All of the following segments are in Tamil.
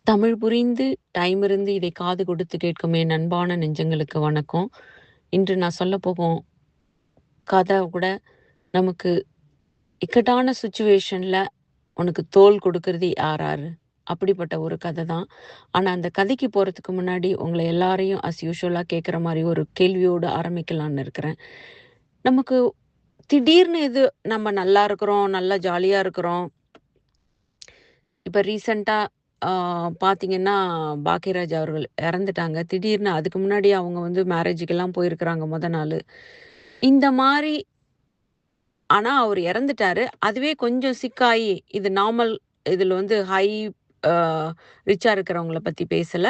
தமிழ் புரிந்து, டைம் இருந்து இதை காது கொடுத்து கேட்கும் என் அன்பான நெஞ்சங்களுக்கு வணக்கம். இன்று நான் சொல்லப்போகும் கதை கூட நமக்கு இக்கட்டான சிச்சுவேஷன்ல உனக்கு தோள் கொடுக்கறது யாராரு? அப்படிப்பட்ட ஒரு கதை தான். ஆனா, அந்த கதைக்கு போறதுக்கு முன்னாடி உங்கள எல்லாரையும் யூசுவலா கேட்குற மாரி ஒரு கேள்வியோடு ஆரம்பிக்கலான்னு இருக்கிறேன். நமக்கு திடீர்னு நம்ம நல்லா இருக்கிறோம், நல்லா ஜாலியா இருக்கிறோம். இப்ப ரீசென்ட்டா ஆ பார்த்தீங்கன்னா, பாக்கியராஜ் அவர்கள் இறந்துட்டாங்க. திடீர்னு அதுக்கு முன்னாடி அவங்க மேரேஜுக்கெல்லாம் போயிருக்கிறாங்க மொத நாளு. இந்த மாரி ஆனா அவரு இறந்துட்டாரு. அதுவே கொஞ்சம் சிக்காயி, இது நார்மல் இதுல ஹை ஆ ரிச்சா இருக்கிறவங்கள பத்தி பேசல.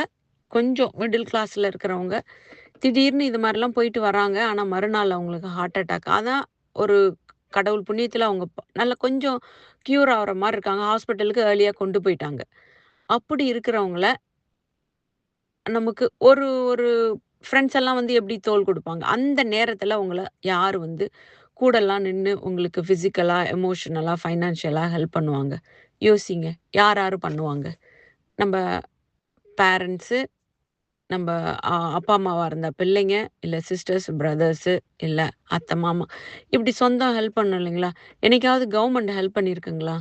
கொஞ்சம் மிடில் கிளாஸ்ல இருக்கிறவங்க, திடீர்னு இது மாரிலாம் போயிட்டு வராங்க. ஆனா மறுநாள் அவங்களுக்கு ஹார்ட் அட்டாக். அதான் ஒரு கடவுள் புண்ணியத்துல அவங்க நல்லா கொஞ்சம் கியூர் ஆவுற மாரி இருக்காங்க. ஹாஸ்பிட்டலுக்கு ஏர்லியா கொண்டு போயிட்டாங்க. அப்படி இருக்கிறவங்கள நமக்கு ஒரு ஒரு ஃப்ரெண்ட்ஸ் எல்லாம் எப்படி தோள் குடுப்பாங்க. அந்த நேரத்துல உங்கள யாரு கூடலாம் நின்னு உங்களுக்கு பிசிக்கலா, எமோஷனலா, ஃபைனான்ஷியலா ஹெல்ப் பண்ணுவாங்க? யோசிங்க. யார் யாரு பண்ணுவாங்க? நம்ப பேரண்ட்ஸு, நம்ப அப்பா, அம்மாவா இருந்தா பிள்ளைங்க, இல்ல சிஸ்டர்ஸ், பிரதர்ஸு, இல்ல அத்தை, மாமா. இப்படி சொந்தம் ஹெல்ப் பண்ணும் இல்லைங்களா? என்னைக்காவது கவர்மெண்ட் ஹெல்ப் பண்ணியிருக்குங்களா?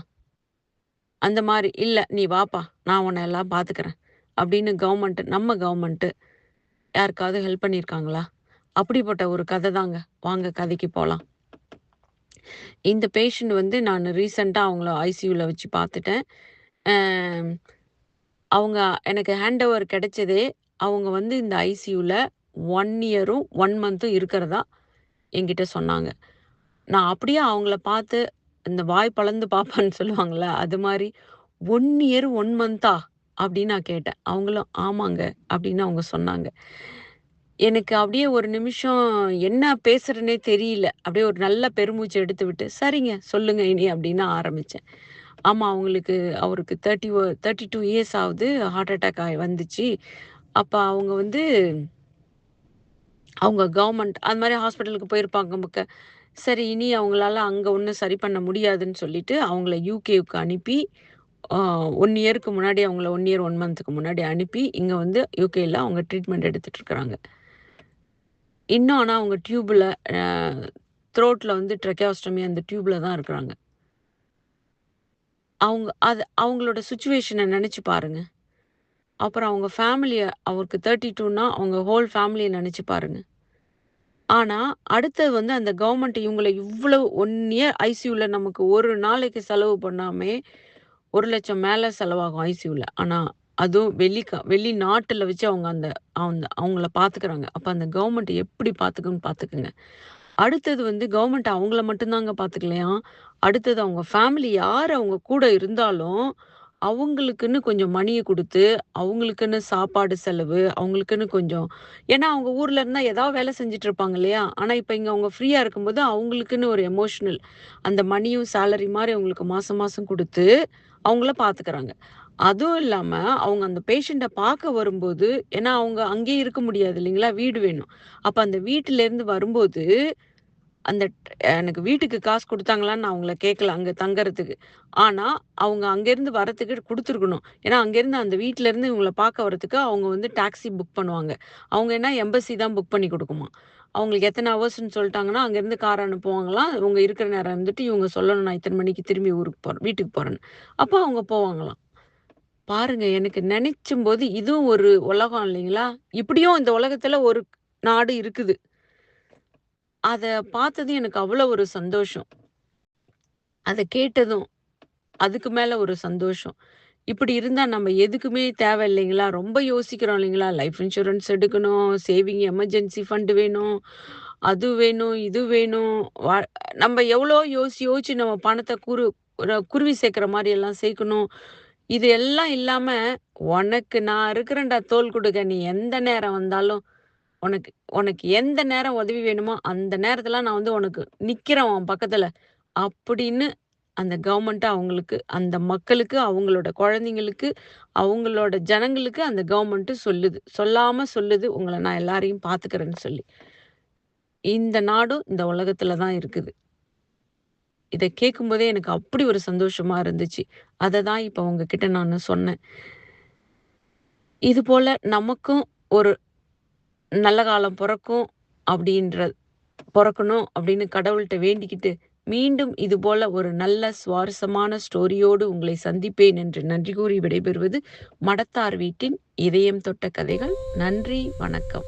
அந்த மாரி, "இல்ல நீ வாப்பா, நான் உன்ன எல்லாம் பார்த்துக்கிறேன்." அப்படின்னு நம்ம கவர்மெண்ட் யாருக்காவது ஹெல்ப் பண்ணியிருக்காங்களா? அப்படிப்பட்ட ஒரு கதை தாங்க. வாங்க கதைக்கு போலாம். இந்த பேஷண்ட் நான் ரீசென்ட்டா அவங்கள ஐசியூல வச்சு பார்த்துட்டேன். அ அவங்க எனக்கு ஹேண்ட் ஓவர் கிடைச்சதே, அவங்க இந்த ஐசியூல 1 இயரும் 1 மந்த்தும் இருக்கிறதா என்கிட்ட சொன்னாங்க. நான் அப்படியே அவங்கள பார்த்து, இந்த வாய் பொளந்து பார்ப்பான்னு சொல்லுவாங்கல்ல, அது மாரி 1 இயர் 1 மந்த்தா? அப்படின்னு நான் கேட்டேன். அவங்களும் ஆமாங்க அப்படின்னு அவங்க சொன்னாங்க. எனக்கு அப்படியே ஒரு நிமிஷம் என்ன பேசுறதுன்னே தெரியல. அப்படியே ஒரு நல்ல பெருமூச்சு எடுத்து விட்டு, "சரிங்க, சொல்லுங்க இனி" அப்படின்னு ஆரம்பிச்சேன். ஆமா, அவருக்கு 32 இயர்ஸ் ஆகுது. ஹார்ட் அட்டாக் வந்துச்சு. அப்ப அவங்க அவங்க கவர்மெண்ட் அது மாரி ஹாஸ்பிட்டலுக்கு போயிருப்பாங்க சரி, இனி அவங்களால அங்க ஒண்ணும் சரி பண்ண முடியாதுன்னு சொல்லிட்டு, அவங்கள யுகேவுக்கு அனுப்பி, ஆ 1 இயருக்கு முன்னாடி அவங்கள 1 இயர் 1 மந்த்துக்கு முன்னாடி அனுப்பி, இங்க யுகேல அவங்க ட்ரீட்மெண்ட் எடுத்துட்டு இருக்கிறாங்க. இன்னும் ஆனா அவங்க டியூப்ல அ த்ரோட்ல ட்ரெக்கியாஸ்டமி அந்த டியூப்ல தான் இருக்கிறாங்க. அவங்களோட சிச்சுவேஷன நெனச்சு பாருங்க. அப்புறம் அவங்க ஃபேமிலிய அவருக்கு 32ன்னா அவங்க ஹோல் ஃபேமிலிய நெனச்சு பாருங்க. ஆனா, அடுத்தது அந்த கவர்மெண்ட் இவங்கள இவ்வளவு 1 இயர் ஐசியூல நமக்கு ஒரு நாளைக்கு செலவு பண்ணாமே 1,00,000 மேல செலவாகும் ஐசியூல. ஆனா, அதுவும் வெளிநாட்டுல வச்சு அவங்க அந்த அவங்கள பார்த்துக்கிறாங்க. அப்ப அந்த கவர்மெண்ட் எப்படி பார்த்துக்கும்னு பார்த்துக்கங்க. அடுத்தது கவர்மெண்ட் அவங்கள மட்டும் தாங்க பார்த்துக்கலையாம். அடுத்தது அவங்க ஃபேமிலி யார் அவங்க கூட இருந்தாலும், அவங்களுக்குன்னு கொஞ்சம் மணிய குடுத்து, அவங்களுக்குன்னு சாப்பாடு செலவு, அவங்களுக்குன்னு கொஞ்சம் ஏன்னா அவங்க ஊர்ல இருந்தா ஏதாவது வேலை செஞ்சுட்டு இருப்பாங்க இல்லையா? ஆனா இப்ப இங்க அவங்க ஃப்ரீயா இருக்கும்போது, அவங்களுக்குன்னு ஒரு எமோஷனல் அந்த மணியும் சேலரி மாரி அவங்களுக்கு மாசம் மாசம் குடுத்து, அவங்கள பார்த்துக்கிறாங்க. அதுவும் இல்லாம, அவங்க அந்த பேஷண்ட்ட பார்க்க வரும்போது ஏன்னா அவங்க அங்கேயே இருக்க முடியாது இல்லைங்களா? வீடு வேணும். அப்ப அந்த வீட்டிலேருந்து வரும்போது அந்த எனக்கு வீட்டுக்கு காசு குடுத்தாங்களான்னு நான் அவங்கள கேட்கல, அங்க தங்கறதுக்கு. ஆனா, அவங்க அங்கேருந்து வரதுக்கு குடுத்துருக்கணும். ஏன்னா, அங்கேருந்து அந்த வீட்லருந்து இவங்கள பார்க்க வரதுக்கு அவங்க டாக்ஸி புக் பண்ணுவாங்க. அவங்க என்ன எம்பசி தான் புக் பண்ணி குடுக்குமாம். அவங்களுக்கு எத்தன ஹவர்ஸ்ன்னு சொல்ட்டாங்கன்னா, அங்கேருந்து கார் அனுப்புவாங்களாம். இவங்க இருக்கிற நேரம் இருந்துட்டு இவங்க சொல்லணும், நான் இத்தன மணிக்கு திரும்பி ஊருக்கு போறேன் வீட்டுக்கு போறேன்னு. அப்போ அவங்க போவாங்களாம். பாருங்க, எனக்கு நெனைச்சும்போது இதுவும் ஒரு உலகம் இல்லைங்களா? இப்படியும் இந்த உலகத்துல ஒரு நாடு இருக்குது. அத பார்த்ததும் எனக்கு அவ்வளோ ஒரு சந்தோஷம். அத கேட்டதும், அதுக்கு மேல ஒரு சந்தோஷம். இப்படி இருந்தா நம்ம எதுக்குமே தேவ இல்லைங்களா? ரொம்ப யோசிக்கிறோம் இல்லைங்களா? லைஃப் இன்சூரன்ஸ் எடுக்கணும், சேவிங் எமர்ஜென்சி ஃபண்ட் வேணும், அது வேணும், இது வேணும். வ நம்ம எவ்வளோ யோசிச்சு நம்ம பணத்த குருவி சேர்க்கிற மாரி எல்லாம் சேர்க்கணும். இது எல்லாம் இல்லாம, "உனக்கு நான் இருக்கிறேன்டா தோள் குடுக்க. நீ எந்த நேரம் வந்தாலும் உனக்கு உனக்கு எந்த நேரம் உதவி வேணுமோ, அந்த நேரத்துல நான் உனக்கு நிக்கிறேன் உன் பக்கத்துல." அப்படின்னு அந்த கவர்மெண்ட் அவங்களுக்கு, அந்த மக்களுக்கு, அவங்களோட குழந்தைங்களுக்கு, அவங்களோட ஜனங்களுக்கு அந்த கவர்மெண்ட் சொல்லுது. சொல்லாம சொல்லுது, "உங்கள நான் எல்லாரையும் பார்த்துக்கிறேன்னு" சொல்லி. இந்த நாடும் இந்த உலகத்துல தான் இருக்குது. இத கேட்கும்போதே எனக்கு அப்படி ஒரு சந்தோஷமா இருந்துச்சு. அத தான் இப்ப உங்ககிட்ட நானு சொன்னேன். இதுபோல நமக்கும் ஒரு நல்ல காலம் பொறக்கும் அப்படின்ற பொறக்கணும் அப்படின்னு கடவுள்ட்ட வேண்டிக்கிட்டு, மீண்டும் இதுபோல ஒரு நல்ல சுவாரஸ்யமான ஸ்டோரியோடு உங்களை சந்திப்பேன் என்று நன்றி கூறி விடைபெறுவது மடத்தார் வீட்டின் இதயம் தொட்ட கதைகள். நன்றி, வணக்கம்.